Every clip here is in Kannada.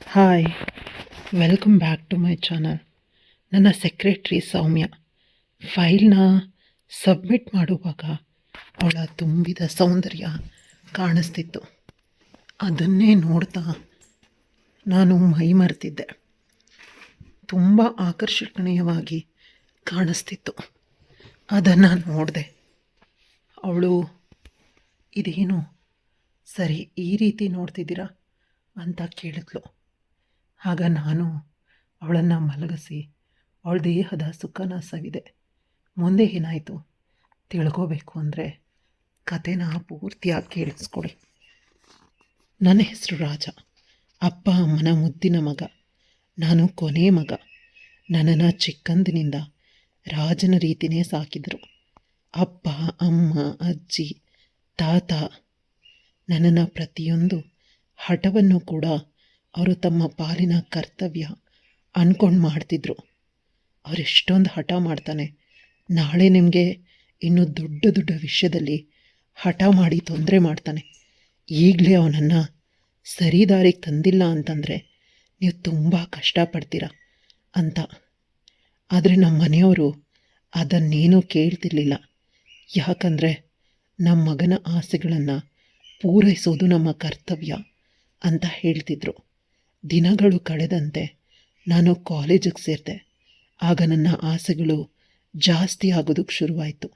Hi, welcome back to my channel. ನನ್ನ ಸೆಕ್ರೆಟ್ರಿ ಸೌಮ್ಯ ಫೈಲ್ನ ಸಬ್ಮಿಟ್ ಮಾಡುವಾಗ ಅವಳ ತುಂಬಿದ ಸೌಂದರ್ಯ ಕಾಣಿಸ್ತಿತ್ತು. ಅದನ್ನೇ ನೋಡ್ತಾ ನಾನು ಮೈ ಮರೆತಿದ್ದೆ. ತುಂಬ ಆಕರ್ಷಣೀಯವಾಗಿ ಕಾಣಿಸ್ತಿತ್ತು. ಅದನ್ನು ನೋಡಿದೆ. ಅವಳು ಇದೇನು ಸರಿ ಈ ರೀತಿ ನೋಡ್ತಿದ್ದೀರಾ ಅಂತ ಕೇಳಿದ್ಲು. ಆಗ ನಾನು ಅವಳನ್ನು ಮಲಗಿಸಿ ಅವಳ ದೇಹದ ಸುಖನ ಸವಿದೆ. ಮುಂದೆ ಏನಾಯಿತು ತಿಳ್ಕೋಬೇಕು ಅಂದರೆ ಕಥೆನ ಪೂರ್ತಿಯಾಗಿ ಕೇಳಿಸ್ಕೊಡಿ. ನನ್ನ ಹೆಸರು ರಾಜ. ಅಪ್ಪ ಅಮ್ಮನ ಮುದ್ದಿನ ಮಗ. ನಾನು ಕೊನೆ ಮಗ. ನನ್ನನ್ನು ಚಿಕ್ಕಂದಿನಿಂದ ರಾಜನ ರೀತಿಯೇ ಸಾಕಿದರು. ಅಪ್ಪ ಅಮ್ಮ ಅಜ್ಜಿ ತಾತ ನನ್ನನ್ನು ಪ್ರತಿಯೊಂದು ಹಠವನ್ನು ಕೂಡ ಅವರು ತಮ್ಮ ಪಾಲಿನ ಕರ್ತವ್ಯ ಅಂದ್ಕೊಂಡು ಮಾಡ್ತಿದ್ರು. ಅವರೆಷ್ಟೊಂದು ಹಠ ಮಾಡ್ತಾನೆ, ನಾಳೆ ನಿಮಗೆ ಇನ್ನೂ ದೊಡ್ಡ ದೊಡ್ಡ ವಿಷಯದಲ್ಲಿ ಹಠ ಮಾಡಿ ತೊಂದರೆ ಮಾಡ್ತಾನೆ. ಈಗಲೇ ಅವನನ್ನು ಸರಿ ದಾರಿಗೆ ತಂದಿಲ್ಲ ಅಂತಂದರೆ ನೀವು ತುಂಬ ಕಷ್ಟಪಡ್ತೀರ ಅಂತ. ಆದರೆ ನಮ್ಮ ಮನೆಯವರು ಅದನ್ನೇನೂ ಕೇಳ್ತಿರ್ಲಿಲ್ಲ. ಯಾಕಂದರೆ ನಮ್ಮ ಮಗನ ಆಸೆಗಳನ್ನು ಪೂರೈಸೋದು ನಮ್ಮ ಕರ್ತವ್ಯ ಅಂತ ಹೇಳ್ತಿದ್ರು. ದಿನಗಳು ಕಳೆದಂತೆ ನಾನು ಕಾಲೇಜಿಗೆ ಸೇರಿದೆ. ಆಗ ನನ್ನ ಆಸೆಗಳು ಜಾಸ್ತಿ ಆಗೋದಕ್ಕೆ ಶುರುವಾಯಿತು.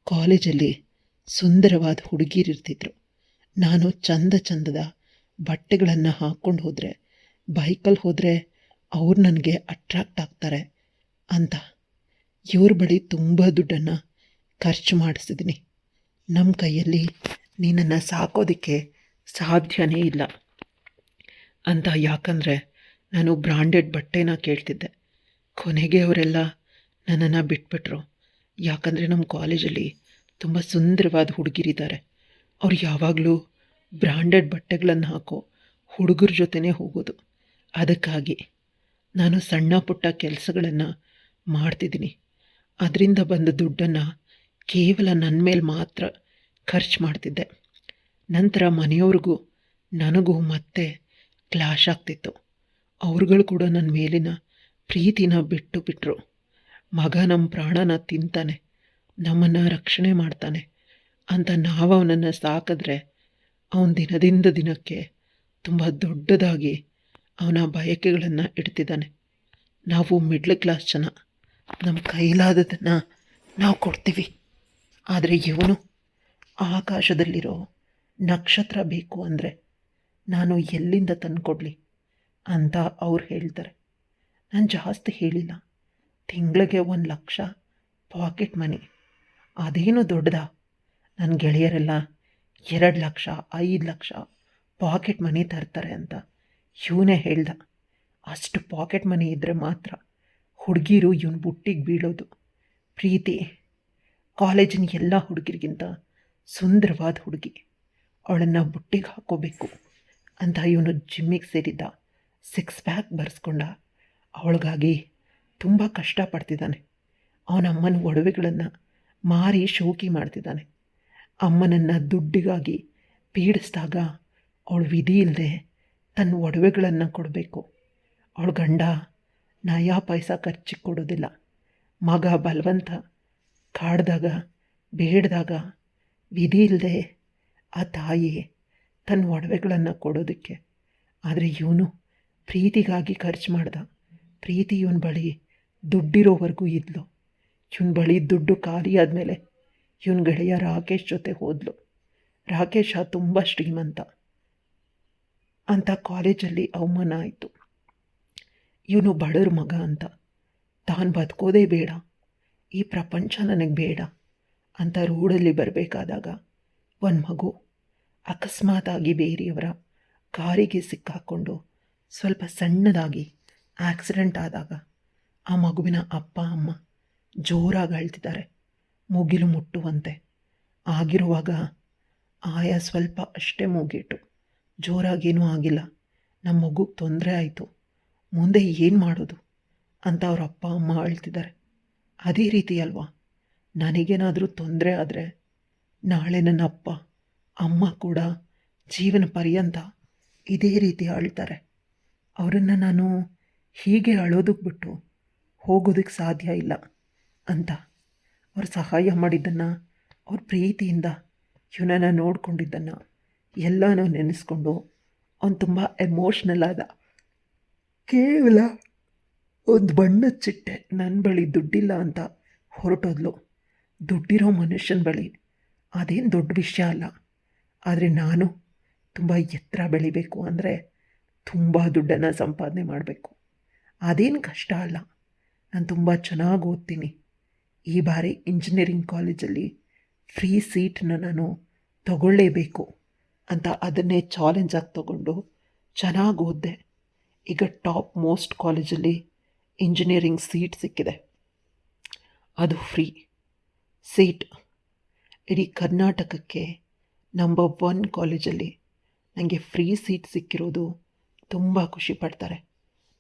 ಕಾಲೇಜಲ್ಲಿ ಸುಂದರವಾದ ಹುಡುಗಿರಿರ್ತಿದ್ರು. ನಾನು ಚಂದದ ಬಟ್ಟೆಗಳನ್ನು ಹಾಕ್ಕೊಂಡು ಹೋದರೆ, ಬೈಕಲ್ಲಿ ಹೋದರೆ ಅವ್ರು ನನಗೆ ಅಟ್ರಾಕ್ಟ್ ಆಗ್ತಾರೆ ಅಂತ ಇವ್ರ ಬಳಿ ತುಂಬ ದುಡ್ಡನ್ನು ಖರ್ಚು ಮಾಡಿಸಿದ್ದೀನಿ. ನಮ್ಮ ಕೈಯಲ್ಲಿ ನೀನನ್ನು ಸಾಕೋದಕ್ಕೆ ಸಾಧ್ಯನೇ ಇಲ್ಲ ಅಂತ. ಯಾಕಂದರೆ ನಾನು ಬ್ರಾಂಡೆಡ್ ಬಟ್ಟೆನ ಕೇಳ್ತಿದ್ದೆ. ಕೊನೆಗೆ ಅವರೆಲ್ಲ ನನ್ನನ್ನು ಬಿಟ್ಬಿಟ್ರು. ಯಾಕಂದರೆ ನಮ್ಮ ಕಾಲೇಜಲ್ಲಿ ತುಂಬ ಸುಂದರವಾದ ಹುಡುಗಿರಿದ್ದಾರೆ. ಅವ್ರು ಯಾವಾಗಲೂ ಬ್ರಾಂಡೆಡ್ ಬಟ್ಟೆಗಳನ್ನು ಹಾಕೋ ಹುಡುಗರ ಜೊತೆನೇ ಹೋಗೋದು. ಅದಕ್ಕಾಗಿ ನಾನು ಸಣ್ಣ ಪುಟ್ಟ ಕೆಲಸಗಳನ್ನು ಮಾಡ್ತಿದ್ದೀನಿ. ಅದರಿಂದ ಬಂದ ದುಡ್ಡನ್ನು ಕೇವಲ ನನ್ನ ಮೇಲೆ ಮಾತ್ರ ಖರ್ಚು ಮಾಡ್ತಿದ್ದೆ. ನಂತರ ಮನೆಯವ್ರಿಗೂ ನನಗೂ ಮತ್ತೆ ಕ್ಲಾಶ್ ಆಗ್ತಿತ್ತು. ಅವ್ರುಗಳು ಕೂಡ ನನ್ನ ಮೇಲಿನ ಪ್ರೀತಿನ ಬಿಟ್ಟರು. ಮಗ ನಮ್ಮ ಪ್ರಾಣನ ತಿಂತಾನೆ, ನಮ್ಮನ್ನು ರಕ್ಷಣೆ ಮಾಡ್ತಾನೆ ಅಂತ ನಾವು ಅವನನ್ನು ಸಾಕಿದ್ರೆ ಅವನ ದಿನದಿಂದ ದಿನಕ್ಕೆ ತುಂಬ ದೊಡ್ಡದಾಗಿ ಅವನ ಬಯಕೆಗಳನ್ನು ಇಡ್ತಿದ್ದಾನೆ. ನಾವು ಮಿಡ್ಲ್ ಕ್ಲಾಸ್ ಜನ, ನಮ್ಮ ಕೈಲಾದದನ್ನು ನಾವು ಕೊಡ್ತೀವಿ. ಆದರೆ ಇವನು ಆಕಾಶದಲ್ಲಿರೋ ನಕ್ಷತ್ರ ಬೇಕು ಅಂದರೆ ನಾನು ಎಲ್ಲಿಂದ ತಂದುಕೊಡ್ಲಿ ಅಂತ ಅವ್ರು ಹೇಳ್ತಾರೆ. ನಾನು ಜಾಸ್ತಿ ಹೇಳಿಲ್ಲ. ತಿಂಗಳಿಗೆ 1,00,000 ಪಾಕೆಟ್ ಮನಿ, ಅದೇನು ದೊಡ್ಡದಾ? ನನ್ನ ಗೆಳೆಯರೆಲ್ಲ 2,00,000 5,00,000 ಪಾಕೆಟ್ ಮನಿ ತರ್ತಾರೆ ಅಂತ ಇವನೇ ಹೇಳ್ದ. ಅಷ್ಟು ಪಾಕೆಟ್ ಮನಿ ಇದ್ದರೆ ಮಾತ್ರ ಹುಡುಗಿರು ಇವನು ಬುಟ್ಟಿಗೆ ಬೀಳೋದು. ಪ್ರೀತಿ ಕಾಲೇಜಿನ ಎಲ್ಲ ಹುಡುಗಿರಿಗಿಂತ ಸುಂದರವಾದ ಹುಡುಗಿ, ಅವಳನ್ನು ಬುಟ್ಟಿಗೆ ಹಾಕೋಬೇಕು ಅಂತ ಇವನು ಜಿಮ್ಮಿಗೆ ಸೇರಿದ್ದ. 6 ಪ್ಯಾಕ್ ಬರೆಸ್ಕೊಂಡ. ಅವಳಿಗಾಗಿ ತುಂಬ ಕಷ್ಟಪಡ್ತಿದ್ದಾನೆ. ಅವನಮ್ಮನ ಒಡವೆಗಳನ್ನು ಮಾರಿ ಶೋಕಿ ಮಾಡ್ತಿದ್ದಾನೆ. ಅಮ್ಮನನ್ನು ದುಡ್ಡಿಗಾಗಿ ಪೀಡಿಸಿದಾಗ ಅವಳು ವಿಧಿ ಇಲ್ಲದೆ ತನ್ನ ಒಡವೆಗಳನ್ನು ಕೊಡಬೇಕು. ಅವಳ ಗಂಡ ನಯಾ ಪೈಸಾ ಖರ್ಚಿಗೆ ಕೊಡೋದಿಲ್ಲ. ಮಗ ಬಲವಂತ ಕಾಡ್ದಾಗ ಬೇಡ್ದಾಗ ವಿಧಿ ಇಲ್ಲದೆ ಆ ತಾಯಿ ತನ್ನ ಒಡವೆಗಳನ್ನು ಕೊಡೋದಕ್ಕೆ. ಆದರೆ ಇವನು ಪ್ರೀತಿಗಾಗಿ ಖರ್ಚು ಮಾಡ್ದ. ಪ್ರೀತಿ ಇವನ ಬಳಿ ದುಡ್ಡಿರೋವರೆಗೂ ಇದ್ಲು. ಇವನ ಬಳಿ ದುಡ್ಡು ಖಾಲಿ ಆದಮೇಲೆ ಇವನ ಗೆಳೆಯ ರಾಕೇಶ್ ಜೊತೆ ಹೋದ್ಲು. ರಾಕೇಶ ತುಂಬ ಶ್ರೀಮಂತ ಅಂತ ಕಾಲೇಜಲ್ಲಿ ಅವಮಾನ ಆಯಿತು. ಇವನು ಬಡವ್ರ ಮಗ ಅಂತ, ತಾನು ಬದುಕೋದೇ ಬೇಡ, ಈ ಪ್ರಪಂಚ ನನಗೆ ಬೇಡ ಅಂತ ರೋಡಲ್ಲಿ ಬರಬೇಕಾದಾಗ ಒಂದು ಮಗು ಅಕಸ್ಮಾತಾಗಿ ಬೇರೆಯವರ ಕಾರಿಗೆ ಸಿಕ್ಕಾಕ್ಕೊಂಡು ಸ್ವಲ್ಪ ಸಣ್ಣದಾಗಿ ಆಕ್ಸಿಡೆಂಟ್ ಆದಾಗ ಆ ಮಗುವಿನ ಅಪ್ಪ ಅಮ್ಮ ಜೋರಾಗಿ ಅಳ್ತಿದ್ದಾರೆ, ಮುಗಿಲು ಮುಟ್ಟುವಂತೆ. ಆಗಿರುವಾಗ ಆಯ ಸ್ವಲ್ಪ ಅಷ್ಟೇ ಮೂಗಿಟ್ಟು, ಜೋರಾಗೇನೂ ಆಗಿಲ್ಲ. ನಮ್ಮ ಮಗುಗೆ ತೊಂದರೆ ಆಯಿತು, ಮುಂದೆ ಏನು ಮಾಡೋದು ಅಂತ ಅವ್ರ ಅಪ್ಪ ಅಮ್ಮ ಅಳ್ತಿದ್ದಾರೆ. ಅದೇ ರೀತಿ ಅಲ್ವಾ, ನನಗೇನಾದರೂ ತೊಂದರೆ ಆದರೆ ನಾಳೆ ನನ್ನ ಅಪ್ಪ ಅಮ್ಮ ಕೂಡ ಜೀವನ ಪರ್ಯಂತ ಇದೇ ರೀತಿ ಅಳ್ತಾರೆ. ಅವರನ್ನು ನಾನು ಹೀಗೆ ಅಳೋದಕ್ಕೆ ಬಿಟ್ಟು ಹೋಗೋದಕ್ಕೆ ಸಾಧ್ಯ ಇಲ್ಲ ಅಂತ ಅವ್ರು ಸಹಾಯ ಮಾಡಿದ್ದನ್ನು, ಅವ್ರ ಪ್ರೀತಿಯಿಂದ ಇವನನ್ನು ನೋಡ್ಕೊಂಡಿದ್ದನ್ನು ಎಲ್ಲನೂ ನೆನೆಸ್ಕೊಂಡು ಅವನು ತುಂಬ ಎಮೋಷ್ನಲ್ ಆದ. ಕೇವಲ ಒಂದು ಬಣ್ಣದ ಚಿಟ್ಟೆ ನನ್ನ ಬಳಿ ದುಡ್ಡಿಲ್ಲ ಅಂತ ಹೊರಟೋದ್ಲು. ದುಡ್ಡಿರೋ ಮನುಷ್ಯನ ಬಳಿ ಅದೇನು ದೊಡ್ಡ ವಿಷಯ ಅಲ್ಲ. ಆದರೆ ನಾನು ತುಂಬ ಎತ್ತರ ಬೆಳಿಬೇಕು ಅಂದರೆ ತುಂಬ ದುಡ್ಡನ್ನು ಸಂಪಾದನೆ ಮಾಡಬೇಕು. ಅದೇನು ಕಷ್ಟ ಅಲ್ಲ. ನಾನು ತುಂಬ ಚೆನ್ನಾಗಿ ಓದ್ತೀನಿ. ಈ ಬಾರಿ ಇಂಜಿನಿಯರಿಂಗ್ ಕಾಲೇಜಲ್ಲಿ ಫ್ರೀ ಸೀಟನ್ನ ನಾನು ತಗೊಳ್ಳೇಬೇಕು ಅಂತ ಅದನ್ನೇ ಚಾಲೆಂಜಾಗಿ ತಗೊಂಡು ಚೆನ್ನಾಗಿ ಓದಿದೆ. ಈಗ ಟಾಪ್ ಮೋಸ್ಟ್ ಕಾಲೇಜಲ್ಲಿ ಇಂಜಿನಿಯರಿಂಗ್ ಸೀಟ್ ಸಿಕ್ಕಿದೆ. ಅದು ಫ್ರೀ ಸೀಟ್. ಇಡೀ ಕರ್ನಾಟಕಕ್ಕೆ ನಂಬರ್ 1 ಕಾಲೇಜಲ್ಲಿ ನನಗೆ ಫ್ರೀ ಸೀಟ್ ಸಿಕ್ಕಿರೋದು ತುಂಬ ಖುಷಿ ಪಡ್ತಾರೆ.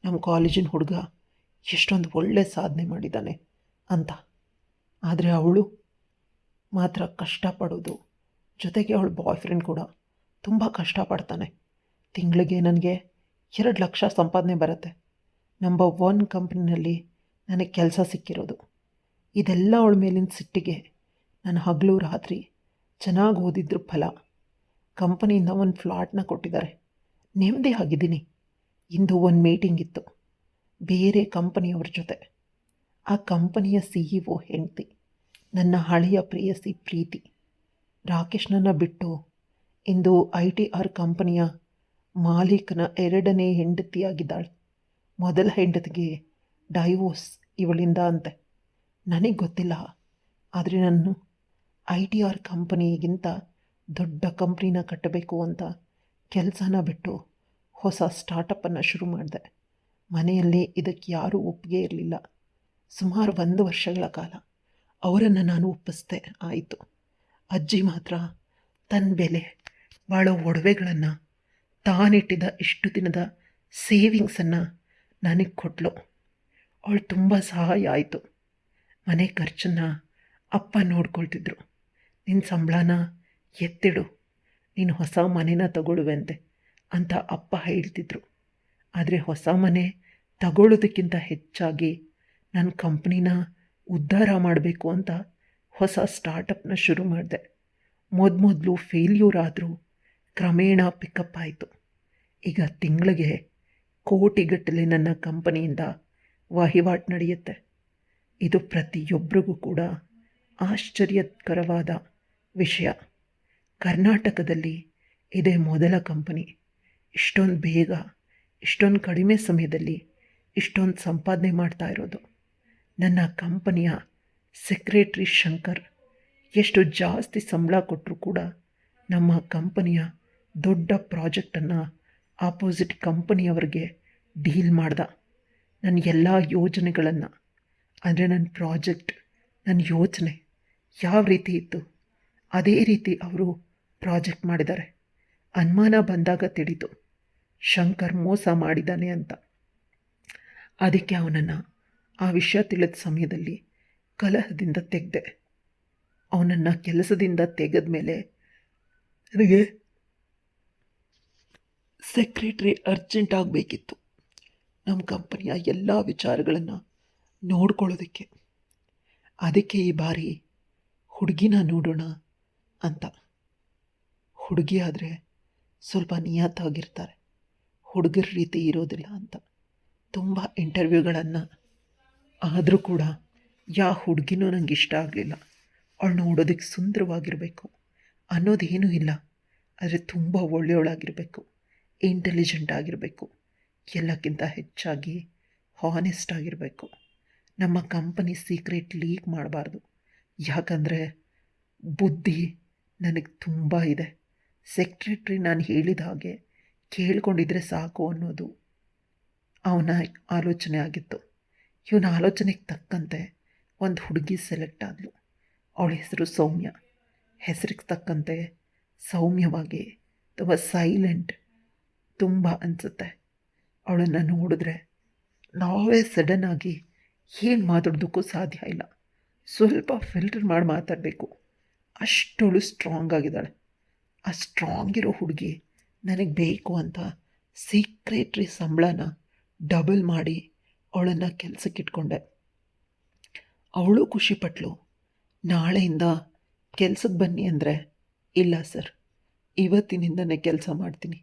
ನಮ್ಮ ಕಾಲೇಜಿನ ಹುಡುಗ ಎಷ್ಟೊಂದು ಒಳ್ಳೆ ಸಾಧನೆ ಮಾಡಿದ್ದಾನೆ ಅಂತ. ಆದರೆ ಅವಳು ಮಾತ್ರ ಕಷ್ಟಪಡೋದು, ಜೊತೆಗೆ ಅವಳ ಬಾಯ್ ಫ್ರೆಂಡ್ ಕೂಡ ತುಂಬ ಕಷ್ಟಪಡ್ತಾನೆ. ತಿಂಗಳಿಗೆ ನನಗೆ 2 ಲಕ್ಷ ಸಂಪಾದನೆ ಬರುತ್ತೆ. ನಂಬರ್ 1 ಕಂಪ್ನಿನಲ್ಲಿ ನನಗೆ ಕೆಲಸ ಸಿಕ್ಕಿರೋದು. ಇದೆಲ್ಲ ಅವಳ ಮೇಲಿನ ಸಿಟ್ಟಿಗೆ ನಾನು ಹಗಲು ರಾತ್ರಿ ಚೆನ್ನಾಗಿ ಓದಿದ್ರ ಫಲ. ಕಂಪನಿಯಿಂದ ಒಂದು ಫ್ಲಾಟ್ನ ಕೊಟ್ಟಿದ್ದಾರೆ. ನೆಮ್ಮದಿ ಆಗಿದ್ದೀನಿ. ಇಂದು ಒಂದು ಮೀಟಿಂಗ್ ಇತ್ತು ಬೇರೆ ಕಂಪನಿಯವ್ರ ಜೊತೆ. ಆ ಕಂಪನಿಯ CEO ಹೆಂಡತಿ ನನ್ನ ಹಳೆಯ ಪ್ರೇಯಸಿ ಪ್ರೀತಿ. ರಾಕೇಶ್ನನ್ನು ಬಿಟ್ಟು ಇಂದು ITR ಕಂಪನಿಯ ಮಾಲೀಕನ 2ನೇ ಹೆಂಡತಿಯಾಗಿದ್ದಾಳೆ. ಮೊದಲ ಹೆಂಡತಿಗೆ ಡೈವೋರ್ಸ್ ಇವಳಿಂದ ಅಂತೆ. ನನಗೆ ಗೊತ್ತಿಲ್ಲ. ಆದರೆ ನಾನು ITR ಕಂಪನಿಗಿಂತ ದೊಡ್ಡ ಕಂಪ್ನಿನ ಕಟ್ಟಬೇಕು ಅಂತ ಕೆಲಸನ ಬಿಟ್ಟು ಹೊಸ ಸ್ಟಾರ್ಟಪ್ಪನ್ನು ಶುರು ಮಾಡಿದೆ. ಮನೆಯಲ್ಲಿ ಇದಕ್ಕೆ ಯಾರೂ ಒಪ್ಪಿಗೆ ಇರಲಿಲ್ಲ. ಸುಮಾರು 1 ವರ್ಷಗಳ ಕಾಲ ಅವರನ್ನು ನಾನು ಒಪ್ಪಿಸ್ದೆ ಆಯಿತು. ಅಜ್ಜಿ ಮಾತ್ರ ತನ್ನ ಬೆಲೆ ಬಾಳೋ ಒಡವೆಗಳನ್ನು ತಾನಿಟ್ಟಿದ್ದ ಇಷ್ಟು ದಿನದ ಸೇವಿಂಗ್ಸನ್ನು ನನಗೆ ಕೊಟ್ಟಳು. ಅವಳು ತುಂಬ ಸಹಾಯ ಆಯಿತು. ಮನೆ ಖರ್ಚನ್ನು ಅಪ್ಪ ನೋಡ್ಕೊಳ್ತಿದ್ರು. ನಿನ್ನ ಸಂಬಳನ ಎತ್ತಿಡು, ನೀನು ಹೊಸ ಮನೆನ ತಗೊಳ್ಳುವಂತೆ ಅಂತ ಅಪ್ಪ ಹೇಳ್ತಿದ್ರು. ಆದರೆ ಹೊಸ ಮನೆ ತಗೊಳ್ಳೋದಕ್ಕಿಂತ ಹೆಚ್ಚಾಗಿ ನನ್ನ ಕಂಪ್ನಿನ ಉದ್ಧಾರ ಮಾಡಬೇಕು ಅಂತ ಹೊಸ ಸ್ಟಾರ್ಟಪ್ನ ಶುರು ಮಾಡಿದೆ. ಮೊದಲು ಫೇಲ್ಯೂರ್ ಆದರೂ ಕ್ರಮೇಣ ಪಿಕಪ್ ಆಯಿತು. ಈಗ ತಿಂಗಳಿಗೆ ಕೋಟಿಗಟ್ಟಲೆ ನನ್ನ ಕಂಪನಿಯಿಂದ ವಹಿವಾಟು ನಡೆಯುತ್ತೆ. ಇದು ಪ್ರತಿಯೊಬ್ಬರಿಗೂ ಕೂಡ ಆಶ್ಚರ್ಯಕರವಾದ ವಿಷಯ. ಕರ್ನಾಟಕದಲ್ಲಿ ಇದೇ ಮೊದಲ ಕಂಪನಿ. ಇಷ್ಟೊಂದು ಬೇಗ, ಇಷ್ಟೊಂದು ಕಡಿಮೆ ಸಮಯದಲ್ಲಿ ಇಷ್ಟೊಂದು ಸಂಪಾದನೆ ಮಾಡ್ತಾ ಇರೋದು. ನನ್ನ ಕಂಪನಿಯ ಸೆಕ್ರೆಟ್ರಿ ಶಂಕರ್ ಎಷ್ಟು ಜಾಸ್ತಿ ಸಂಬಳ ಕೊಟ್ಟರೂ ಕೂಡ ನಮ್ಮ ಕಂಪನಿಯ ದೊಡ್ಡ ಪ್ರಾಜೆಕ್ಟನ್ನು ಆಪೋಸಿಟ್ ಕಂಪನಿಯವರಿಗೆ ಡೀಲ್ ಮಾಡ್ದ. ನನ್ನ ಎಲ್ಲ ಯೋಜನೆಗಳನ್ನು, ಅಂದರೆ ನನ್ನ ಪ್ರಾಜೆಕ್ಟ್, ನನ್ನ ಯೋಚನೆ ಯಾವ ರೀತಿ ಇತ್ತು ಅದೇ ರೀತಿ ಅವರು ಪ್ರಾಜೆಕ್ಟ್ ಮಾಡಿದ್ದಾರೆ. ಅನುಮಾನ ಬಂದಾಗ ತಿಳಿತು ಶಂಕರ್ ಮೋಸ ಮಾಡಿದ್ದಾನೆ ಅಂತ. ಅದಕ್ಕೆ ಅವನನ್ನು ಆ ವಿಷಯ ತಿಳಿದ ಸಮಯದಲ್ಲಿ ಕಲಹದಿಂದ ತೆಗೆದೆ. ಅವನನ್ನು ಕೆಲಸದಿಂದ ತೆಗೆದ ಮೇಲೆ ನನಗೆ ಸೆಕ್ರೆಟ್ರಿ ಅರ್ಜೆಂಟ್ ಆಗಬೇಕಿತ್ತು ನಮ್ಮ ಕಂಪನಿಯ ಎಲ್ಲ ವಿಚಾರಗಳನ್ನು ನೋಡ್ಕೊಳ್ಳೋದಕ್ಕೆ. ಅದಕ್ಕೆ ಈ ಬಾರಿ ಹುಡುಗಿನ ನೋಡೋಣ ಅಂತ. ಹುಡುಗಿ ಆದರೆ ಸ್ವಲ್ಪ ನಿಯತ್ತಾಗಿರ್ತಾರೆ, ಹುಡುಗರ ರೀತಿ ಇರೋದಿಲ್ಲ ಅಂತ ತುಂಬ ಇಂಟರ್ವ್ಯೂಗಳನ್ನು ಆದರೂ ಕೂಡ ಯಾವ ಹುಡುಗಿನೂ ನನಗೆ ಇಷ್ಟ ಆಗಲಿಲ್ಲ. ಅವಳು ನೋಡೋದಕ್ಕೆ ಸುಂದರವಾಗಿರಬೇಕು ಅನ್ನೋದೇನೂ ಇಲ್ಲ, ಆದರೆ ತುಂಬ ಒಳ್ಳೆಯವಳಾಗಿರಬೇಕು, ಇಂಟೆಲಿಜೆಂಟ್ ಆಗಿರಬೇಕು, ಎಲ್ಲಕ್ಕಿಂತ ಹೆಚ್ಚಾಗಿ ಹಾನೆಸ್ಟ್ ಆಗಿರಬೇಕು. ನಮ್ಮ ಕಂಪನಿ ಸೀಕ್ರೆಟ್ ಲೀಕ್ ಮಾಡಬಾರ್ದು. ಯಾಕಂದರೆ ಬುದ್ಧಿ ನನಗೆ ತುಂಬ ಇದೆ. ಸೆಕ್ರೆಟ್ರಿ ನಾನು ಹೇಳಿದ ಹಾಗೆ ಕೇಳ್ಕೊಂಡಿದ್ರೆ ಸಾಕು ಅನ್ನೋದು ಅವನ ಆಲೋಚನೆ ಆಗಿತ್ತು. ಇವನ ಆಲೋಚನೆಗೆ ತಕ್ಕಂತೆ ಒಂದು ಹುಡುಗಿ ಸೆಲೆಕ್ಟ್ ಆದಳು. ಅವಳ ಹೆಸರು ಸೌಮ್ಯ. ಹೆಸರಿಗೆ ತಕ್ಕಂತೆ ಸೌಮ್ಯವಾಗಿ, ತುಂಬ ಸೈಲೆಂಟ್ ತುಂಬ ಅನಿಸುತ್ತೆ. ಅವಳನ್ನು ನೋಡಿದ್ರೆ ನಾವೇ ಸಡನ್ನಾಗಿ ಏನು ಮಾತಾಡೋದಕ್ಕೂ ಸಾಧ್ಯ ಇಲ್ಲ. ಸ್ವಲ್ಪ ಫಿಲ್ಟರ್ ಮಾಡಿ ಮಾತಾಡಬೇಕು. ಅಷ್ಟವಳು ಸ್ಟ್ರಾಂಗ್ ಆಗಿದ್ದಾಳೆ. ಆ ಸ್ಟ್ರಾಂಗ್ ಇರೋ ಹುಡುಗಿ ನನಗೆ ಬೇಕು ಅಂತ ಸೀಕ್ರೆಟ್ರಿ ಸಂಬಳನ ಡಬಲ್ ಮಾಡಿ ಅವಳನ್ನು ಕೆಲಸಕ್ಕಿಟ್ಕೊಂಡೆ. ಅವಳು ಖುಷಿಪಟ್ಲು. ನಾಳೆಯಿಂದ ಕೆಲ್ಸಕ್ಕೆ ಬನ್ನಿ ಅಂದರೆ, ಇಲ್ಲ ಸರ್, ಇವತ್ತಿನಿಂದನೇ ಕೆಲಸ ಮಾಡ್ತೀನಿ,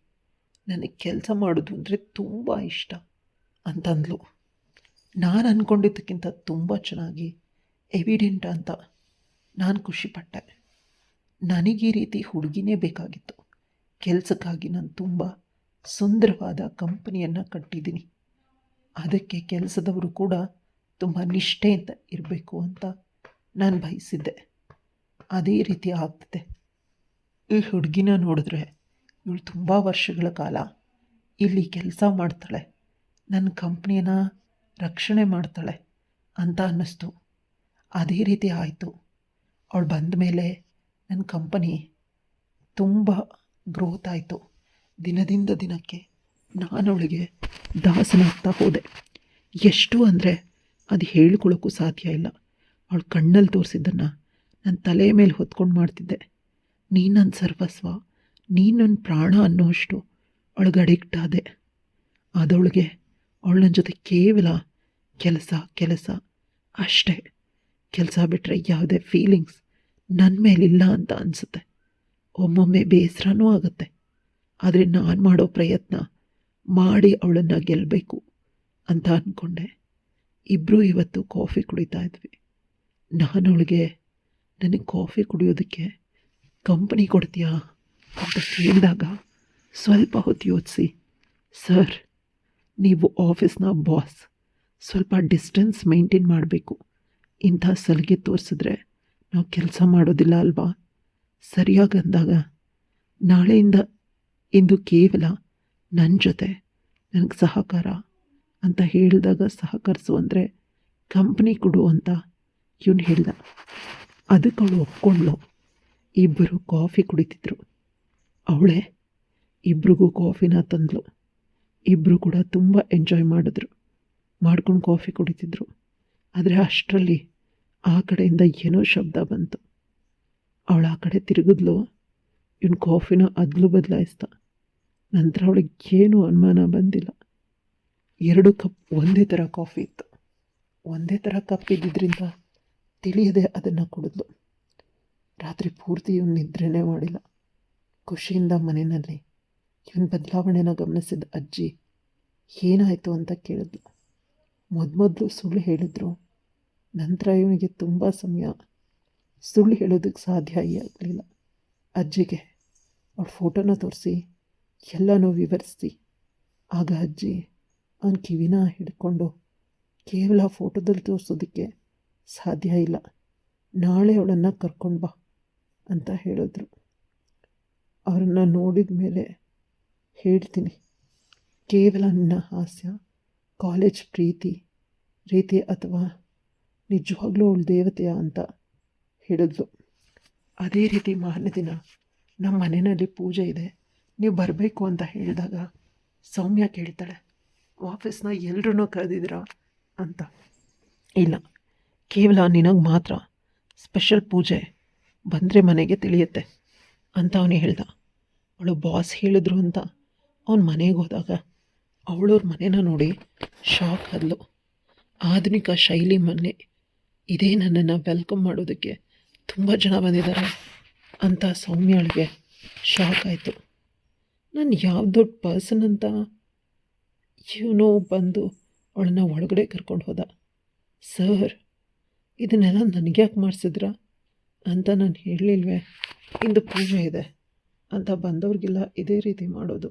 ನನಗೆ ಕೆಲಸ ಮಾಡೋದು ಅಂದರೆ ತುಂಬ ಇಷ್ಟ ಅಂತಂದ್ಲು. ನಾನು ಅಂದ್ಕೊಂಡಿದ್ದಕ್ಕಿಂತ ತುಂಬ ಚೆನ್ನಾಗಿ ಎವಿಡೆಂಟ್ ಅಂತ ನಾನು ಖುಷಿಪಟ್ಟೆ. ನನಗೆ ಈ ರೀತಿ ಹುಡುಗಿನೇ ಬೇಕಾಗಿತ್ತು. ಕೆಲಸಕ್ಕಾಗಿ ನಾನು ತುಂಬ ಸುಂದರವಾದ ಕಂಪನಿಯನ್ನು ಕಟ್ಟಿದ್ದೀನಿ. ಅದಕ್ಕೆ ಕೆಲಸದವರು ಕೂಡ ತುಂಬ ನಿಷ್ಠೆಯಿಂದ ಇರಬೇಕು ಅಂತ ನಾನು ಬಯಸಿದ್ದೆ. ಅದೇ ರೀತಿ ಆಗ್ತದೆ. ಈ ಹುಡುಗಿನ ನೋಡಿದ್ರೆ ಇವಳು ತುಂಬ ವರ್ಷಗಳ ಕಾಲ ಇಲ್ಲಿ ಕೆಲಸ ಮಾಡ್ತಾಳೆ, ನನ್ನ ಕಂಪ್ನಿನ ರಕ್ಷಣೆ ಮಾಡ್ತಾಳೆ ಅಂತ ಅನ್ನಿಸ್ತು. ಅದೇ ರೀತಿ ಆಯಿತು. ಅವಳು ಬಂದ ಮೇಲೆ ನನ್ನ ಕಂಪನಿ ತುಂಬ ಗ್ರೋತ್ ಆಯಿತು. ದಿನದಿಂದ ದಿನಕ್ಕೆ ನಾನು ಅವಳಿಗೆ ದಾಸನಾಗ್ತಾ ಹೋದೆ. ಎಷ್ಟು ಅಂದರೆ ಅದು ಹೇಳ್ಕೊಳ್ಳೋಕ್ಕೂ ಸಾಧ್ಯ ಇಲ್ಲ. ಅವಳು ಕಣ್ಣಲ್ಲಿ ತೋರಿಸಿದ್ದನ್ನು ನನ್ನ ತಲೆ ಮೇಲೆ ಹೊತ್ಕೊಂಡು ಮಾಡ್ತಿದ್ದೆ. ನೀನು ನನ್ನ ಸರ್ವಸ್ವ, ನೀನು ನನ್ನ ಪ್ರಾಣ ಅನ್ನೋಷ್ಟು ಅವಳಿಗೆ ಅಡಿಕ್ಟ್ ಆದೆ. ಅದವಳಿಗೆ ಅವಳು ನನ್ನ ಜೊತೆ ಕೇವಲ ಕೆಲಸ ಕೆಲಸ ಅಷ್ಟೇ. ಕೆಲಸ ಬಿಟ್ಟರೆ ಯಾವುದೇ ಫೀಲಿಂಗ್ಸ್ ನನ್ನ ಮೇಲಿಲ್ಲ ಅಂತ ಅನಿಸುತ್ತೆ. ಒಮ್ಮೊಮ್ಮೆ ಬೇಸರನೂ ಆಗುತ್ತೆ. ಆದರೆ ನಾನು ಮಾಡೋ ಪ್ರಯತ್ನ ಮಾಡಿ ಅವಳನ್ನು ಗೆಲ್ಲಬೇಕು ಅಂತ ಅಂದ್ಕೊಂಡೆ. ಇಬ್ಬರೂ ಇವತ್ತು ಕಾಫಿ ಕುಡಿತಾ ಇದ್ವಿ. ನಾನು ಅವಳಿಗೆ ನನಗೆ ಕಾಫಿ ಕುಡಿಯೋದಕ್ಕೆ ಕಂಪನಿ ಕೊಡ್ತೀಯಾ ಅಂತ ಕೇಳಿದಾಗ ಸ್ವಲ್ಪ ಹೊತ್ತು ಯೋಚಿಸಿ, ಸರ್, ನೀವು ಆಫೀಸ್ನ ಬಾಸ್, ಸ್ವಲ್ಪ ಡಿಸ್ಟೆನ್ಸ್ ಮೇಂಟೈನ್ ಮಾಡಬೇಕು. ಇಂಥ ಸಲಿಗೆ ತೋರಿಸಿದ್ರೆ ನಾವು ಕೆಲಸ ಮಾಡೋದಿಲ್ಲ ಅಲ್ವಾ? ಸರಿಯಾಗಿ ಅಂದಾಗ, ನಾಳೆಯಿಂದ ಇಂದು ಕೇವಲ ನನ್ನ ಜೊತೆ ನನಗೆ ಸಹಕಾರ ಅಂತ ಹೇಳಿದಾಗ ಸಹಕರಿಸು ಅಂದರೆ ಕಂಪ್ನಿ ಕೊಡು ಅಂತ ಇವನು ಹೇಳ್ದ. ಅದಕ್ಕೆ ಅವಳು ಒಪ್ಕೊಂಡ್ಳು. ಇಬ್ಬರು ಕಾಫಿ ಕುಡಿತಿದ್ರು. ಅವಳೇ ಇಬ್ರಿಗೂ ಕಾಫಿನ ತಂದಳು. ಇಬ್ಬರು ಕೂಡ ತುಂಬ ಎಂಜಾಯ್ ಮಾಡ್ಕೊಂಡು ಕಾಫಿ ಕುಡಿತಿದ್ರು. ಆದರೆ ಅಷ್ಟರಲ್ಲಿ ಆ ಕಡೆಯಿಂದ ಏನೋ ಶಬ್ದ ಬಂತು. ಅವಳು ಆ ಕಡೆ ತಿರುಗಿದ್ಲು. ಇವನು ಕಾಫಿನ ಅದಲು ಬದಲಾಯಿಸ್ದ. ನಂತರ ಅವಳಿಗೆ ಏನೂ ಅನುಮಾನ ಬಂದಿಲ್ಲ. 2 ಕಪ್ ಒಂದೇ ಥರ ಕಾಫಿ ಇತ್ತು. ಒಂದೇ ಥರ ಕಪ್ ಇದ್ದಿದ್ದರಿಂದ ತಿಳಿಯದೆ ಅದನ್ನು ಕುಡಿದ್ಲು. ರಾತ್ರಿ ಪೂರ್ತಿ ಇವನು ನಿದ್ರೆನೇ ಮಾಡಿಲ್ಲ. ಖುಷಿಯಿಂದ ಮನೆಯಲ್ಲಿ ಇವನ ಬದಲಾವಣೆನ ಗಮನಿಸಿದ ಅಜ್ಜಿ ಏನಾಯಿತು ಅಂತ ಕೇಳಿದ್ಲು. ಮೊದಲು ಸುಳ್ಳು ಹೇಳಿದ್ರು. ನಂತರ ಇವನಿಗೆ ತುಂಬ ಸಮಯ ಸುಳ್ಳು ಹೇಳೋದಕ್ಕೆ ಸಾಧ್ಯ ಆಗಲಿಲ್ಲ. ಅಜ್ಜಿಗೆ ಅವ್ರ ಫೋಟೋನ ತೋರಿಸಿ ಎಲ್ಲನೂ ವಿವರಿಸಿ, ಆಗ ಅಜ್ಜಿ ಅವನ ಕಿವಿನ ಹಿಡ್ಕೊಂಡು, ಕೇವಲ ಫೋಟೋದಲ್ಲಿ ತೋರಿಸೋದಕ್ಕೆ ಸಾಧ್ಯ ಇಲ್ಲ, ನಾಳೆ ಅವಳನ್ನು ಕರ್ಕೊಂಡು ಬಾ ಅಂತ ಹೇಳಿದ್ರು. ಅವರನ್ನು ನೋಡಿದ ಮೇಲೆ ಹೇಳ್ತೀನಿ, ಕೇವಲ ನಿನ್ನ ಹಾಸ್ಯ, ಕಾಲೇಜ್ ರೀತಿ ಅಥವಾ ನಿಜವಾಗ್ಲೂ ಅವಳು ದೇವತೆಯ ಅಂತ ಹೇಳಿದ್ಲು. ಅದೇ ರೀತಿ ಮಾರನೇ ದಿನ ನಮ್ಮ ಮನೆಯಲ್ಲಿ ಪೂಜೆ ಇದೆ, ನೀವು ಬರಬೇಕು ಅಂತ ಹೇಳಿದಾಗ ಸೌಮ್ಯ ಕೇಳ್ತಾಳೆ, ಆಫೀಸ್ನ ಎಲ್ಲರೂ ಕರೆದಿದ್ದೀರಾ ಅಂತ. ಇಲ್ಲ, ಕೇವಲ ನಿನಗೆ ಮಾತ್ರ ಸ್ಪೆಷಲ್ ಪೂಜೆ, ಬಂದರೆ ಮನೆಗೆ ತಿಳಿಯುತ್ತೆ ಅಂತ ಅವನು ಹೇಳ್ದ. ಅವಳು ಬಾಸ್ ಹೇಳಿದ್ರು ಅಂತ ಅವನ ಮನೆಗೆ ಹೋದಾಗ ಅವಳವ್ರ ಮನೇನ ನೋಡಿ ಶಾಕ್ ಆದ್ಲು. ಆಧುನಿಕ ಶೈಲಿ ಮನೆ, ಇದೇ ನನ್ನನ್ನು ವೆಲ್ಕಮ್ ಮಾಡೋದಕ್ಕೆ ತುಂಬ ಜನ ಬಂದಿದ್ದಾರೆ ಅಂತ ಸೌಮ್ಯಾಳಿಗೆ ಶಾಕ್ ಆಯಿತು. ನಾನು ಯಾವ ದೊಡ್ಡ ಪರ್ಸನ್ ಅಂತ ಇವನು ಬಂದು ಅವಳನ್ನ ಒಳಗಡೆ ಕರ್ಕೊಂಡು ಹೋದ. ಸರ್, ಇದನ್ನೆಲ್ಲ ನನಗೆ ಯಾಕೆ ಮಾಡಿಸಿದ್ರಾ ಅಂತ ನಾನು ಹೇಳಲಿಲ್ವೇ? ಇಂದು ಪೂಜೆ ಇದೆ ಅಂತ ಬಂದವ್ರಿಗೆಲ್ಲ ಇದೇ ರೀತಿ ಮಾಡೋದು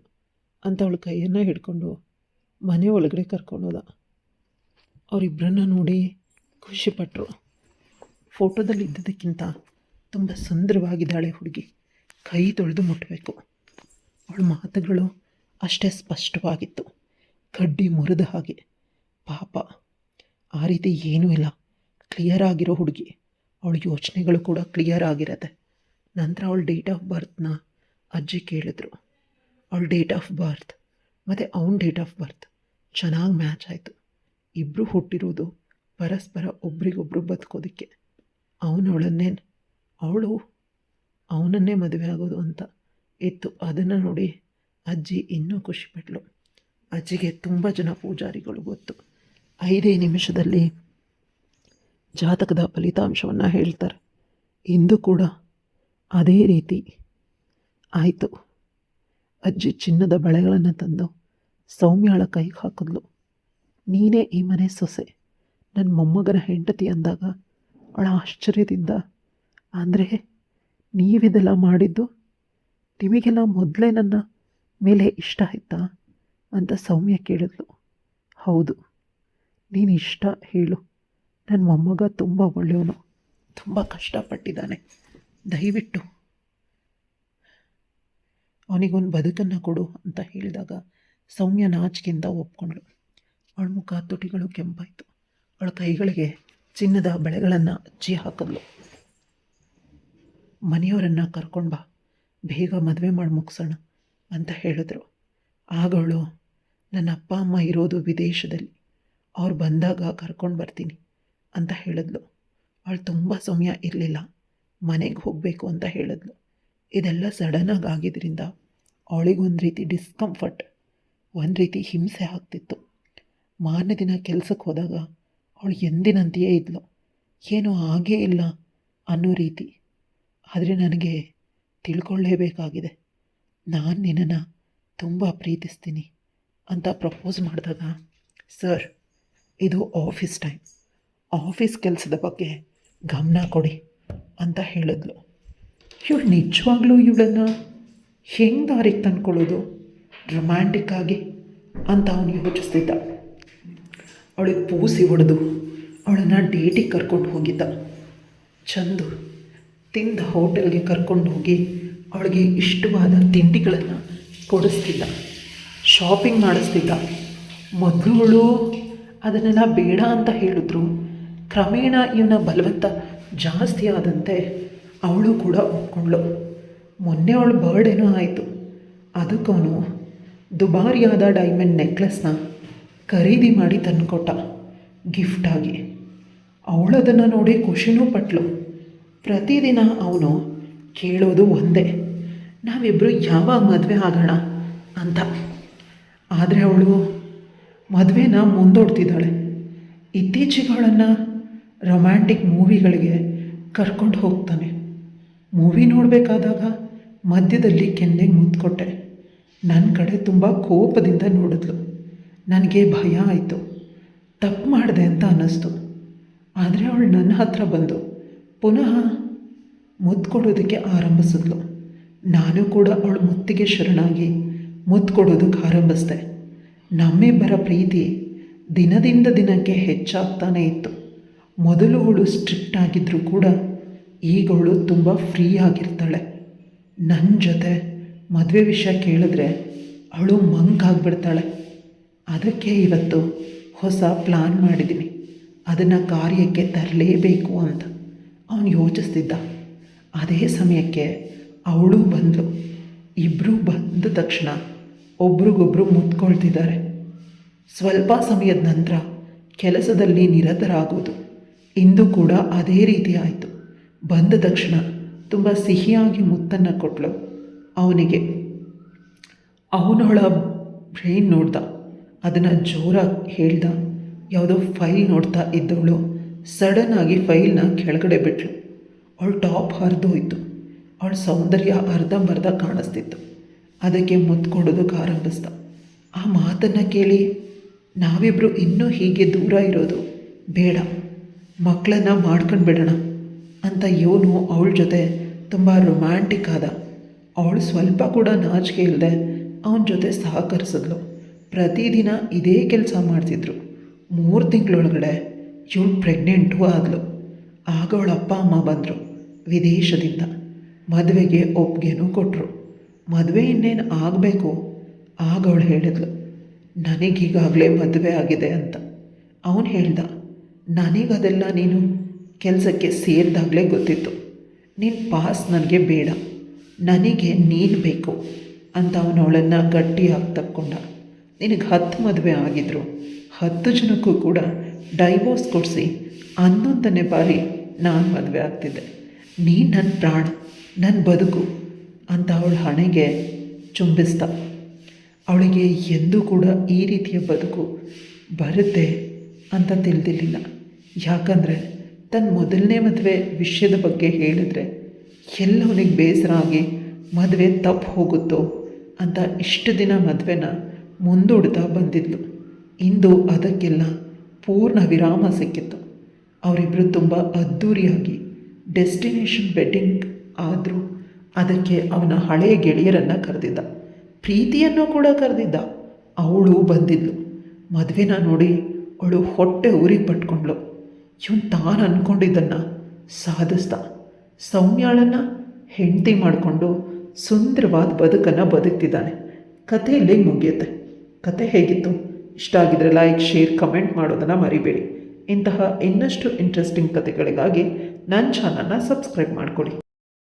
ಅಂತ ಅವಳ ಕೈಯನ್ನು ಹಿಡ್ಕೊಂಡು ಮನೆ ಒಳಗಡೆ ಕರ್ಕೊಂಡು ಹೋದ. ಅವರಿಬ್ಬರನ್ನ ನೋಡಿ ಖುಷಿಪಟ್ಟರು. ಫೋಟೋದಲ್ಲಿ ಇದ್ದದಕ್ಕಿಂತ ತುಂಬ ಸುಂದರವಾಗಿದ್ದಾಳೆ ಹುಡುಗಿ, ಕೈ ತೊಳೆದು ಮುಟ್ಟಬೇಕು. ಅವಳ ಮಾತುಗಳು ಅಷ್ಟೇ ಸ್ಪಷ್ಟವಾಗಿತ್ತು, ಕಡ್ಡಿ ಮುರಿದ ಹಾಗೆ. ಪಾಪ, ಆ ರೀತಿ ಏನೂ ಇಲ್ಲ, ಕ್ಲಿಯರ್ ಆಗಿರೋ ಹುಡುಗಿ. ಅವಳ ಯೋಚನೆಗಳು ಕೂಡ ಕ್ಲಿಯರ್ ಆಗಿರತ್ತೆ. ನಂತರ ಅವಳ ಡೇಟ್ ಆಫ್ ಬರ್ತ್ನ ಅಜ್ಜಿ ಕೇಳಿದ್ರು. ಅವಳ ಡೇಟ್ ಆಫ್ ಬರ್ತ್ ಮತ್ತು ಅವನ ಡೇಟ್ ಆಫ್ ಬರ್ತ್ ಚೆನ್ನಾಗಿ ಮ್ಯಾಚ್ ಆಯಿತು. ಇಬ್ಬರು ಹುಟ್ಟಿರೋದು ಪರಸ್ಪರ ಒಬ್ರಿಗೊಬ್ರು ಬದುಕೋದಕ್ಕೆ. ಅವಳು ಅವನನ್ನೇ ಮದುವೆ ಆಗೋದು ಅಂತ ಇತ್ತು. ಅದನ್ನು ನೋಡಿ ಅಜ್ಜಿ ಇನ್ನೂ ಖುಷಿಪಟ್ಲು. ಅಜ್ಜಿಗೆ ತುಂಬ ಜನ ಪೂಜಾರಿಗಳು ಗೊತ್ತು. 5 ನಿಮಿಷದಲ್ಲಿ ಜಾತಕದ ಫಲಿತಾಂಶವನ್ನು ಹೇಳ್ತಾರೆ. ಇಂದು ಕೂಡ ಅದೇ ರೀತಿ ಆಯಿತು. ಅಜ್ಜಿ ಚಿನ್ನದ ಬಳೆಗಳನ್ನು ತಂದು ಸೌಮ್ಯಾಳ ಕೈಗೆ ಹಾಕಿದ್ಲು. ನೀನೇ ಈ ಮನೆ ಸೊಸೆ, ನನ್ನ ಮೊಮ್ಮಗನ ಹೆಂಡತಿ ಅಂದಾಗ ಅವಳ ಆಶ್ಚರ್ಯದಿಂದ, ಅಂದರೆ ನೀವಿದೆಲ್ಲ ಮಾಡಿದ್ದು, ನಿಮಗೆಲ್ಲ ಮೊದಲೇ ನನ್ನ ಮೇಲೆ ಇಷ್ಟ ಆಯ್ತಾ ಅಂತ ಸೌಮ್ಯ ಕೇಳಿದ್ಲು. ಹೌದು, ನೀನು ಇಷ್ಟ ಹೇಳು. ನನ್ನ ಮೊಮ್ಮಗ ತುಂಬ ಒಳ್ಳೆಯವನು, ತುಂಬ ಕಷ್ಟಪಟ್ಟಿದ್ದಾನೆ, ದಯವಿಟ್ಟು ಅವನಿಗೊಂದು ಬದುಕನ್ನು ಕೊಡು ಅಂತ ಹೇಳಿದಾಗ ಸೌಮ್ಯ ನಾಚಿಕೆಯಿಂದ ಒಪ್ಕೊಂಡ್ಳು. ಅವಳ ಮುಖ ತುಟಿಗಳು ಕೆಂಪಾಯಿತು. ಅವಳ ಕೈಗಳಿಗೆ ಚಿನ್ನದ ಬಳೆಗಳನ್ನು ಅಜ್ಜಿ ಹಾಕಿದ್ಲು. ಮನೆಯವರನ್ನು ಕರ್ಕೊಂಡು ಬಾ, ಬೇಗ ಮದುವೆ ಮಾಡಿ ಮುಗಿಸೋಣ ಅಂತ ಹೇಳಿದ್ರು. ಆಗಳು, ನನ್ನ ಅಪ್ಪ ಅಮ್ಮ ಇರೋದು ವಿದೇಶದಲ್ಲಿ, ಅವ್ರು ಬಂದಾಗ ಕರ್ಕೊಂಡು ಬರ್ತೀನಿ ಅಂತ ಹೇಳಿದ್ಲು. ಅವಳು ತುಂಬ ಸಮಯ ಇರಲಿಲ್ಲ, ಮನೆಗೆ ಹೋಗಬೇಕು ಅಂತ ಹೇಳಿದ್ಲು. ಇದೆಲ್ಲ ಸಡನ್ನಾಗಿ ಆಗಿದ್ದರಿಂದ ಅವಳಿಗೊಂದು ರೀತಿ ಡಿಸ್ಕಂಫರ್ಟ್, ಒಂದು ರೀತಿ ಹಿಂಸೆ ಆಗ್ತಿತ್ತು. ಮಾರನೇ ದಿನ ಕೆಲಸಕ್ಕೆ ಹೋದಾಗ ಅವಳು ಎಂದಿನಂತೆಯೇ ಇದ್ಲು, ಏನೂ ಆಗೇ ಇಲ್ಲ ಅನ್ನೋ ರೀತಿ. ಆದರೆ ನನಗೆ ತಿಳ್ಕೊಳ್ಳೇಬೇಕಾಗಿದೆ, ನಾನು ನಿನ್ನನ್ನು ತುಂಬ ಪ್ರೀತಿಸ್ತೀನಿ ಅಂತ ಪ್ರಪೋಸ್ ಮಾಡಿದಾಗ, ಸರ್ ಇದು ಆಫೀಸ್ ಟೈಮ್, ಆಫೀಸ್ ಕೆಲಸದ ಬಗ್ಗೆ ಗಮನ ಕೊಡಿ ಅಂತ ಹೇಳಿದ್ಲು. ಇವಳು ನಿಜವಾಗ್ಲೂ ಇವಳನ್ನು ಹೆಂಗೆ ದಾರಿಗೆ ತಂದ್ಕೊಳ್ಳೋದು ರೊಮ್ಯಾಂಟಿಕ್ಕಾಗಿ ಅಂತ ಅವನು ಯೋಚಿಸ್ತಿದ್ದ. ಅವಳಿಗೆ ಪೂಸಿ ಹೊಡೆದು ಅವಳನ್ನು ಡೇಟಿಗೆ ಕರ್ಕೊಂಡು ಹೋಗಿದ್ದ. ಚಂದು ತಿಂದ ಹೋಟೆಲ್ಗೆ ಕರ್ಕೊಂಡು ಹೋಗಿ ಅವಳಿಗೆ ಇಷ್ಟವಾದ ತಿಂಡಿಗಳನ್ನು ಕೊಡಿಸ್ತಿದ್ದ, ಶಾಪಿಂಗ್ ಮಾಡಿಸ್ತಿದ್ದ. ಮೊದಲು ಅದನ್ನೆಲ್ಲ ಬೇಡ ಅಂತ ಹೇಳಿದ್ರು. ಕ್ರಮೇಣ ಇವನ ಬಲವಂತ ಜಾಸ್ತಿ ಆದಂತೆ ಅವಳು ಕೂಡ ಒಪ್ಕೊಂಡ್ಳು. ಮೊನ್ನೆ ಅವಳು ಬರ್ಡೇನೂ ಆಯಿತು. ಅದಕ್ಕವನು ದುಬಾರಿಯಾದ ಡೈಮಂಡ್ ನೆಕ್ಲೆಸ್ನ ಖರೀದಿ ಮಾಡಿ ತಂದುಕೊಟ್ಟ ಗಿಫ್ಟಾಗಿ. ಅವಳದನ್ನು ನೋಡಿ ಖುಷಿನೂ ಪಟ್ಲು. ಪ್ರತಿದಿನ ಅವನು ಕೇಳೋದು ಒಂದೇ, ನಾವಿಬ್ಬರು ಯಾವಾಗ ಮದುವೆ ಆಗೋಣ ಅಂತ. ಆದರೆ ಅವಳು ಮದುವೆನ ಮುಂದೂಡ್ತಿದ್ದಾಳೆ. ಇತ್ತೀಚೆಗೆ ಅವಳನ್ನು ರೊಮ್ಯಾಂಟಿಕ್ ಮೂವಿಗಳಿಗೆ ಕರ್ಕೊಂಡು ಹೋಗ್ತಾನೆ. ಮೂವಿ ನೋಡಬೇಕಾದಾಗ ಮಧ್ಯದಲ್ಲಿ ಕೆನ್ನೆಗೆ ಮುದ್ದು ಕೊಟ್ಟೆ. ನನ್ನ ಕಡೆ ತುಂಬ ಕೋಪದಿಂದ ನೋಡಿದ್ಲು. ನನಗೆ ಭಯ ಆಯಿತು, ತಪ್ಪು ಮಾಡಿದೆ ಅಂತ ಅನ್ನಿಸ್ತು. ಆದರೆ ಅವಳು ನನ್ನ ಹತ್ರ ಬಂದು ಪುನಃ ಮುದ್ದು ಕೊಡೋದಕ್ಕೆ ಆರಂಭಿಸಿದ್ಲು. ನಾನು ಕೂಡ ಅವಳು ಮುತ್ತಿಗೆ ಶರಣಾಗಿ ಮುದ್ದು ಕೊಡೋದಕ್ಕೆ ಆರಂಭಿಸಿದೆ. ನಮ್ಮಿಬ್ಬರ ಪ್ರೀತಿ ದಿನದಿಂದ ದಿನಕ್ಕೆ ಹೆಚ್ಚಾಗ್ತಾನೇ ಇತ್ತು. ಮೊದಲು ಅವಳು ಸ್ಟ್ರಿಕ್ಟ್ ಆಗಿದ್ದರೂ ಕೂಡ ಈಗ ಅವಳು ತುಂಬ ಫ್ರೀ ಆಗಿರ್ತಾಳೆ. ನನ್ನ ಜೊತೆ ಮದುವೆ ವಿಷಯ ಕೇಳಿದ್ರೆ ಅವಳು ಮಂಕಾಗ್ಬಿಡ್ತಾಳೆ. ಅದಕ್ಕೆ ಇವತ್ತು ಹೊಸ ಪ್ಲ್ಯಾನ್ ಮಾಡಿದ್ದೀನಿ, ಅದನ್ನು ಕಾರ್ಯಕ್ಕೆ ತರಲೇಬೇಕು ಅಂತ ಅವನು ಯೋಚಿಸ್ತಿದ್ದ. ಅದೇ ಸಮಯಕ್ಕೆ ಅವಳು ಬಂದಳು. ಇಬ್ಬರು ಬಂದ ತಕ್ಷಣ ಒಬ್ರಿಗೊಬ್ರು ಮುತ್ಕೊಳ್ತಿದ್ದಾರೆ. ಸ್ವಲ್ಪ ಸಮಯದ ನಂತರ ಕೆಲಸದಲ್ಲಿ ನಿರತರಾಗೋದು. ಇಂದು ಕೂಡ ಅದೇ ರೀತಿ ಆಯಿತು. ಬಂದ ತಕ್ಷಣ ತುಂಬ ಸಿಹಿಯಾಗಿ ಮುತ್ತನ್ನು ಕೊಟ್ಟಳು ಅವನಿಗೆ. ಅವನವಳ ಬ್ರೈನ್ ನೋಡ್ದ, ಅದನ್ನು ಜೋರಾಗಿ ಹೇಳ್ದ. ಯಾವುದೋ ಫೈಲ್ ನೋಡ್ತಾ ಇದ್ದವಳು ಸಡನ್ನಾಗಿ ಫೈಲ್ನ ಕೆಳಗಡೆ ಬಿಟ್ಳು. ಅವಳು ಟಾಪ್ ಹರಿದೋಯ್ತು. ಅವಳ ಸೌಂದರ್ಯ ಅರ್ಧಂಬರ್ಧ ಕಾಣಿಸ್ತಿತ್ತು. ಅದಕ್ಕೆ ಮುತ್ತು ಕೊಡೋದಕ್ಕೆ ಆರಂಭಿಸ್ದ. ಆ ಮಾತನ್ನು ಕೇಳಿ, ನಾವಿಬ್ಬರು ಇನ್ನೂ ಹೀಗೆ ದೂರ ಇರೋದು ಬೇಡ, ಮಕ್ಕಳನ್ನು ಮಾಡ್ಕೊಂಡು ಬಿಡೋಣ ಅಂತ ಇವನು ಅವಳ ಜೊತೆ ತುಂಬ ರೊಮ್ಯಾಂಟಿಕ್ ಆದ. ಅವಳು ಸ್ವಲ್ಪ ಕೂಡ ನಾಚಿಕೆ ಇಲ್ಲದೆ ಅವನ ಜೊತೆ ಸಹಕರಿಸಿದ್ಲು. ಪ್ರತಿದಿನ ಇದೇ ಕೆಲಸ ಮಾಡ್ತಿದ್ರು. 3 ತಿಂಗಳೊಳಗಡೆ ಇವಳು ಪ್ರೆಗ್ನೆಂಟೂ ಆದಳು. ಆಗ ಅವಳ ಅಪ್ಪ ಅಮ್ಮ ಬಂದರು ವಿದೇಶದಿಂದ. ಮದುವೆಗೆ ಒಪ್ಪಿಗೆನೂ ಕೊಟ್ಟರು. ಮದುವೆ ಇನ್ನೇನು ಆಗಬೇಕು. ಆಗ ಅವಳು ಹೇಳಿದ್ಲು, ನನಗೀಗಾಗಲೇ ಮದುವೆ ಆಗಿದೆ ಅಂತ. ಅವನು ಹೇಳ್ದ, ನನಗದೆಲ್ಲ ನೀನು ಕೆಲಸಕ್ಕೆ ಸೇರಿದಾಗಲೇ ಗೊತ್ತಿತ್ತು. ನಿನ್ನ ಪಾಸ್ ನನಗೆ ಬೇಡ, ನನಗೆ ನೀನು ಬೇಕು ಅಂತ ಅವನು ಅವಳನ್ನು ಗಟ್ಟಿಯಾಗಿ ತಕ್ಕೊಂಡ. ನಿನಗೆ 10 ಮದುವೆ ಆಗಿದ್ರು, 10 ಜನಕ್ಕೂ ಕೂಡ ಡೈವೋರ್ಸ್ ಕೊಡಿಸಿ 11ನೇ ಬಾರಿ ನಾನು ಮದುವೆ ಆಗ್ತಿದ್ದೆ. ನೀನು ನನ್ನ ಪ್ರಾಣ, ನನ್ನ ಬದುಕು ಅಂತ ಅವಳ ಹಣೆಗೆ ಚುಂಬಿಸ್ದ. ಅವಳಿಗೆ ಎಂದೂ ಕೂಡ ಈ ರೀತಿಯ ಬದುಕು ಬರುತ್ತೆ ಅಂತ ತಿಳಿದಿರಲಿಲ್ಲ. ಯಾಕಂದರೆ ತನ್ನ ಮೊದಲನೇ ಮದುವೆ ವಿಷಯದ ಬಗ್ಗೆ ಹೇಳಿದ್ರೆ ಎಲ್ಲವನಿಗೆ ಬೇಸರ ಆಗಿ ಮದುವೆ ತಪ್ಪು ಹೋಗುತ್ತೋ ಅಂತ ಇಷ್ಟು ದಿನ ಮದುವೆನ ಮುಂದೂಡ್ತಾ ಬಂದಿದ್ಲು. ಇಂದು ಅದಕ್ಕೆಲ್ಲ ಪೂರ್ಣ ವಿರಾಮ ಸಿಕ್ಕಿತ್ತು. ಅವರಿಬ್ಬರು ತುಂಬ ಅದ್ಧೂರಿಯಾಗಿ ಡೆಸ್ಟಿನೇಷನ್ ವೆಡ್ಡಿಂಗ್ ಆದರೂ ಅದಕ್ಕೆ ಅವನ ಹಳೆಯ ಗೆಳೆಯರನ್ನು ಕರೆದಿದ್ದ, ಪ್ರೀತಿಯನ್ನು ಕೂಡ ಕರೆದಿದ್ದ. ಅವಳು ಬಂದಿದ್ಲು. ಮದುವೆನ ನೋಡಿ ಅವಳು ಹೊಟ್ಟೆ ಉರಿ ಪಟ್ಕೊಂಡ್ಳು. ಇವನು ತಾನು ಅಂದ್ಕೊಂಡಿದ್ದನ್ನು ಸಾಧಿಸ್ದ. ಸೌಮ್ಯಾಳನ್ನು ಹೆಂಡತಿ ಮಾಡಿಕೊಂಡು ಸುಂದರವಾದ ಬದುಕನ್ನು ಬದುಕ್ತಿದ್ದಾನೆ. ಕಥೆಯಲ್ಲಿ ಮುಗಿಯುತ್ತೆ. ಕತೆ ಹೇಗಿತ್ತು? ಇಷ್ಟ ಆಗಿದ್ರೆ ಲೈಕ್, ಶೇರ್, ಕಮೆಂಟ್ ಮಾಡೋದನ್ನು ಮರಿಬೇಡಿ. ಇಂತಹ ಇನ್ನಷ್ಟು ಇಂಟ್ರೆಸ್ಟಿಂಗ್ ಕಥೆಗಳಿಗಾಗಿ ನನ್ನ ಚಾನಲ್ನ ಸಬ್ಸ್ಕ್ರೈಬ್ ಮಾಡ್ಕೊಳ್ಳಿ.